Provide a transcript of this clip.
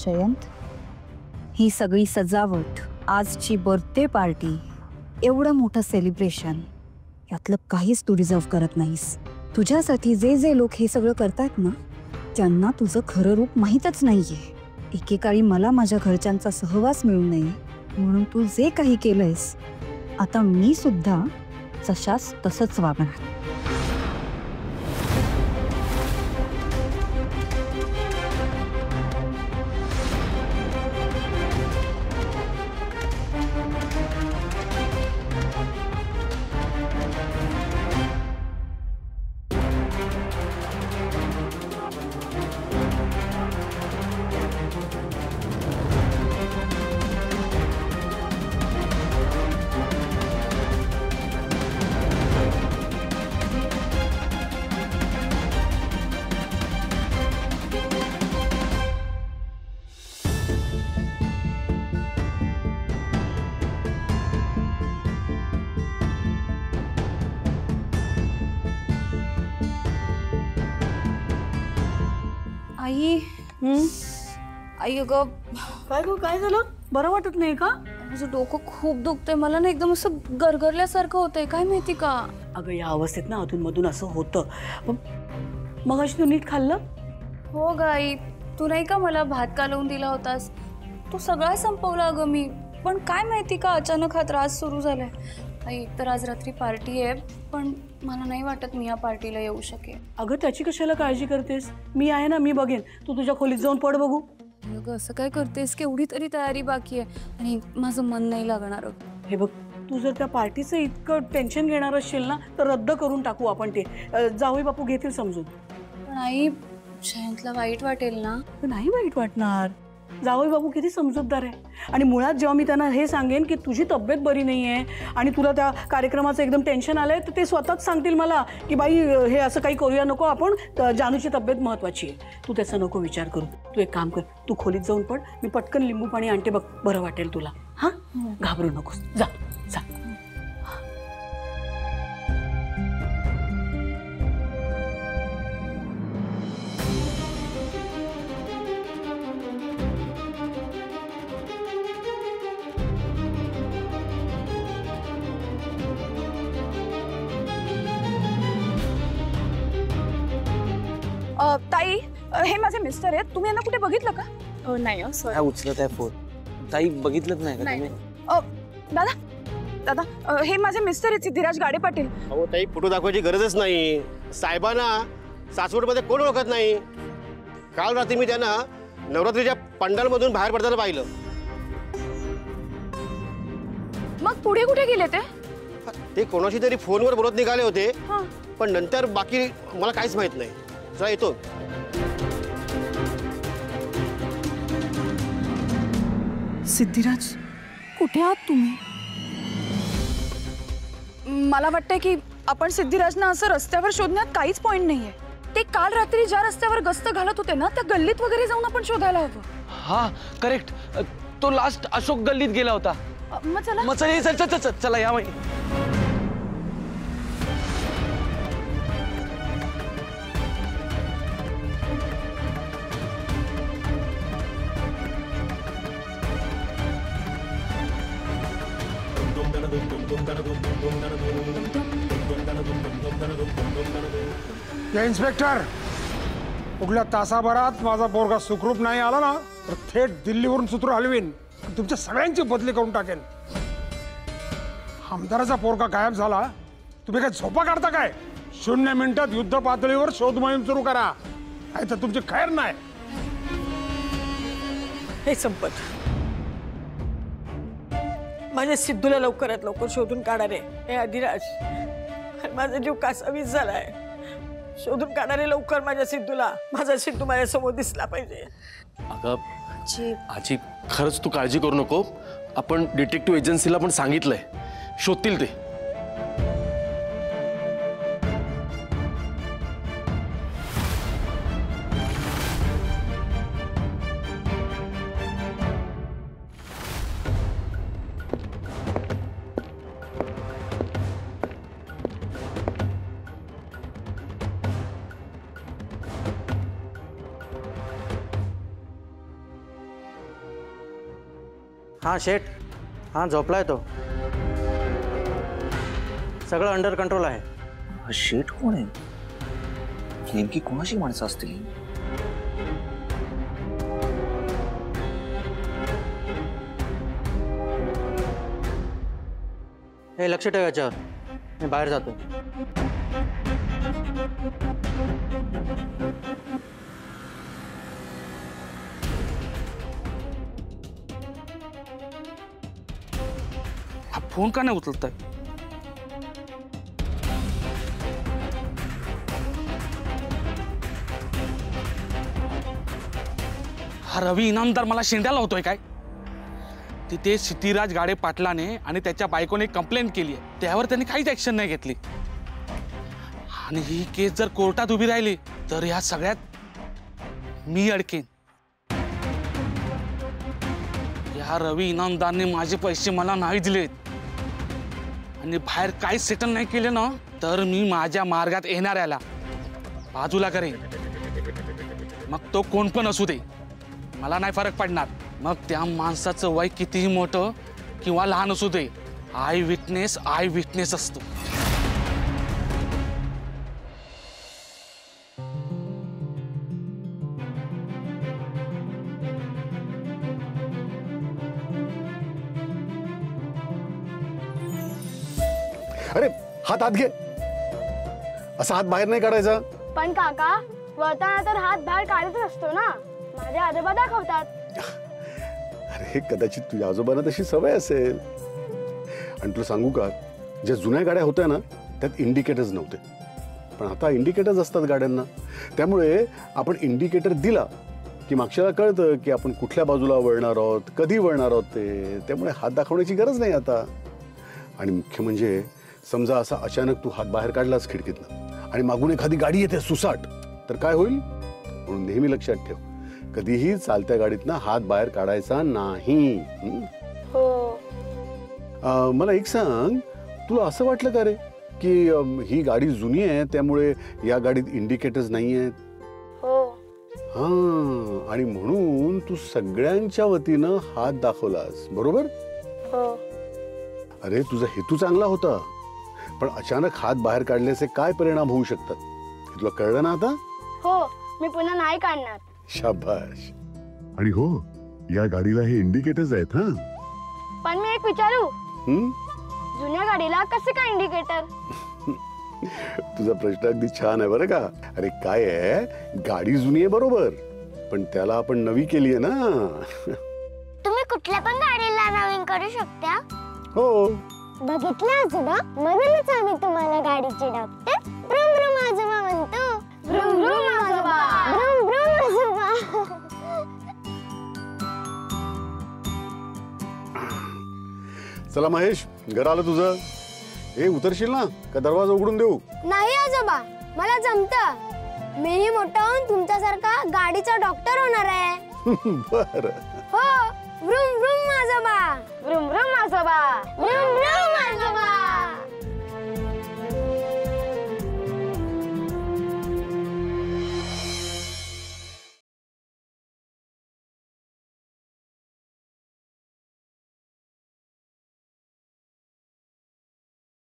जयंत, ही सगळी सजावट, आजची बर्थडे पार्टी, एवढं मोठं सेलिब्रेशन, यातलं काहीच तू डिझर्व करत नाहीस. तुझ्यासाठी जे जे लोक हे सगळं करतात ना, त्यांना तुझं खरं रूप माहीतच नाहीये. एकेकाळी मला माझ्या घरच्यांचा सहवास मिळू नये म्हणून तू जे काही केलंयस, आता मी सुद्धा जशास तसंच वागणार. आई आई अगं काय गो, काय झालं? बरं वाटत नाही का? माझं डोकं खूप दुखतंय. मला ना एकदम असं गरगरल्यासारखं होतंय. काय माहिती का? अगं या अवस्थेत ना अधूनमधून असं होतं. मग अशी तू नीट खाल्लं? हो ग आई, तू नाही का मला भात कालवून दिला होतास, तो सगळा संपवला अगं मी. पण काय माहिती का अचानक हा त्रास सुरू झालाय. आई एकतर आज रात्री पार्टी आहे, पण मला नाही वाटत मी या पार्टीला येऊ शकेन. अगं त्याची कशाला काळजी करतेस? मी आहे ना, मी बघेन. तू तुझ्या खोलीत जाऊन पड बघू. अगं असं काय करतेस? केवढी तरी तयारी बाकी आहे आणि माझं मन नाही लागणार. हे बघ, तू जर त्या पार्टीचं इतकं टेन्शन घेणार असशील ना, तर रद्द करून टाकू आपण ते. जावई बापू घेतील समजून. पण आई, जयंतला वाईट वाटेल ना? नाही वाईट वाटणार. जावई बाबू किती समजूतदार आहे. आणि मुळात जेव्हा मी त्यांना हे सांगेन की तुझी तब्येत बरी नाही आहे आणि तुला त्या कार्यक्रमाचं एकदम टेन्शन आलंय, तर ते स्वतःच सांगतील मला की बाई हे असं काही करूया नको आपण, जानूची तब्येत महत्त्वाची आहे. तू त्याचा नको विचार करू. तू एक काम कर, तू खोलीत जाऊन पड. मी पटकन लिंबू पाणी आणते बघ, बरं वाटेल तुला. हां, घाबरू नकोस. जा जा. ताई, हे माझे मिस्टर आहेत. तुम्ही यांना कुठे बघितलं का? नाही काय उचलत आहे फोन? ताई बघितलंच नाही का तुम्ही? दादा दादा, हे माझे मिस्टर आहेत, सिद्धिराज गाडे पाटील. अहो ताई, फोटो दाखवायची गरजच नाही. साहेबांना सासवडमध्ये कोण ओळखत नाही. काल रात्री मी त्यांना नवरात्रीच्या पंडालमधून बाहेर पडताना पाहिलं. मग पुढे कुठे गेले ते? ते कोणाशी तरी फोनवर बोलत निघाले होते, पण नंतर बाकी मला काहीच माहित नाही. चला येतो. सिद्धिराज, कुठे आहात तुम्ही? मला वाटतंय की आपण सिद्धिराजना असं रस्त्यावर शोधण्यात काहीच पॉइंट नाहीये. ते काल रात्री ज्या रस्त्यावर गस्त घालत होते ना, त्या गल्लीत वगैरे जाऊन आपण शोधायला हवं. हा करेक्ट. तो लास्ट अशोक गल्लीत गेला होता. मग चला. मग चल चला या माहिती. इन्स्पेक्टर, पुढल्या तासाभरात माझा पोरगा सुखरूप नाही आला ना, तर थेट दिल्लीवरून सूत्र हलवीन. तुमच्या सगळ्यांची बदली करून टाकेन. आमदाराचा पोरगा गायब झाला, तुम्ही काय झोपा काढता काय? 0 मिनिटात युद्ध पातळीवर शोध मोहीम सुरू करा, नाही तर तुमची खैर नाही. हे संपत. माझ्या सिद्धूला लवकरात लवकर शोधून काढारे. हे अधिराज, माझा जीव कासावीस झालाय. शोधून काढारे लवकर माझ्या सिद्धूला. माझा सिद्धू माझ्या समोर दिसला पाहिजे. अगं आजी, खरंच तू काळजी करू नको. आपण डिटेक्टिव्ह एजन्सीला पण सांगितलंय, शोधतील ते. हां शेठ, हां झोपलाय तो, सगळं अंडर कंट्रोल आहे. हा शेठ कोण आहे? नेमकी कोणाशी माणसं असतील? हे लक्ष ठेव याच्यावर, मी बाहेर जातो. हा फोन का नाही उचलताय? हा रवी इनामदार मला शेंड्याला होतोय काय? तिथे सिद्धिराज गाडे पाटलाने आणि त्याच्या बायकोने कंप्लेंट केली आहे, त्यावर त्यांनी काहीच ऍक्शन नाही घेतली. आणि ही केस जर कोर्टात उभी राहिली तर या सगळ्यात मी अडकेन. या रवी इनामदारने माझे पैसे मला नाही दिलेत आणि बाहेर काहीच सेटल नाही केले ना, तर मी माझ्या मार्गात येणाऱ्याला बाजूला करेन. मग तो कोण पण असू दे, मला नाही फरक पडणार. मग त्या माणसाचं वय कितीही मोठं किंवा लहान असू दे, आय विटनेस असतो. अरे हात आत घे, असा हात बाहेर नाही काढायचा. पण काका, वळताना तर हात बाहेर काढतच असतो ना, माझे आजोबा दाखवतात. अरे कदाचित तुझ्या आजोबांना तशी सवय असेल. आणि तुला सांगू का, ज्या जुन्या गाड्या होत्या ना त्यात इंडिकेटर्स नव्हते, पण आता इंडिकेटर्स असतात गाड्यांना. त्यामुळे आपण इंडिकेटर दिला की मागच्याला कळतं की आपण कुठल्या बाजूला वळणार आहोत, कधी वळणार आहोत ते. त्यामुळे हात दाखवण्याची गरज नाही आता. आणि मुख्य म्हणजे समजा असा अचानक तू हात बाहेर काढलास खिडकीतनं आणि मागून एखादी गाडी येते सुसाट, तर काय होईल? म्हणून नेहमी लक्षात ठेव, कधीही चालत्या गाडीतनं हात बाहेर काढायचा नाही. हो. मला एक सांग, तुला असं वाटलं का रे की ही गाडी जुनी आहे त्यामुळे या गाडीत इंडिकेटर्स नाही आहेत? हो. हा, आणि म्हणून तू सगळ्यांच्या वतीनं हात दाखवलास, बरोबर? हो. अरे तुझा हेतू चांगला होता, पण अचानक हात बाहेर काढल्याचे काय परिणाम होऊ शकतात हे तुला कळलं ना आता? हो, मी पुन्हा नाही काढणार. शाबाश. आणि हो, या गाडीला हे इंडिकेटर्स आहेत. हा, पण मी एक विचारू, जुन्या गाडीला कसे काय इंडिकेटर? तुझा प्रश्न अगदी छान आहे बरं का. अरे काय आहे, गाडी जुनी आहे बरोबर, पण त्याला आपण नवी केली आहे ना. तुम्ही कुठल्या पण गाडीला नवीन करू शकता? हो. बघितलं आजोबा, म्हणूनच आम्ही तुम्हाला गाडीचे डॉक्टर ब्रुम ब्रुम आजोबा म्हणतो. ब्रुम ब्रुम आजोबा, ब्रुम ब्रुम आजोबा. चला महेश, घर आलं तुझं. हे उतरशील ना का दरवाजा उघडून देऊ? नाही आजोबा, मला जमतं. मीही मोठा होऊन तुमच्यासारखा गाडीचा डॉक्टर होणार आहे. बर. हो. ब्रुम ब्रुम आजोबा, ब्रुम ब्रुम आजोबा, ब्रुम ब्रुम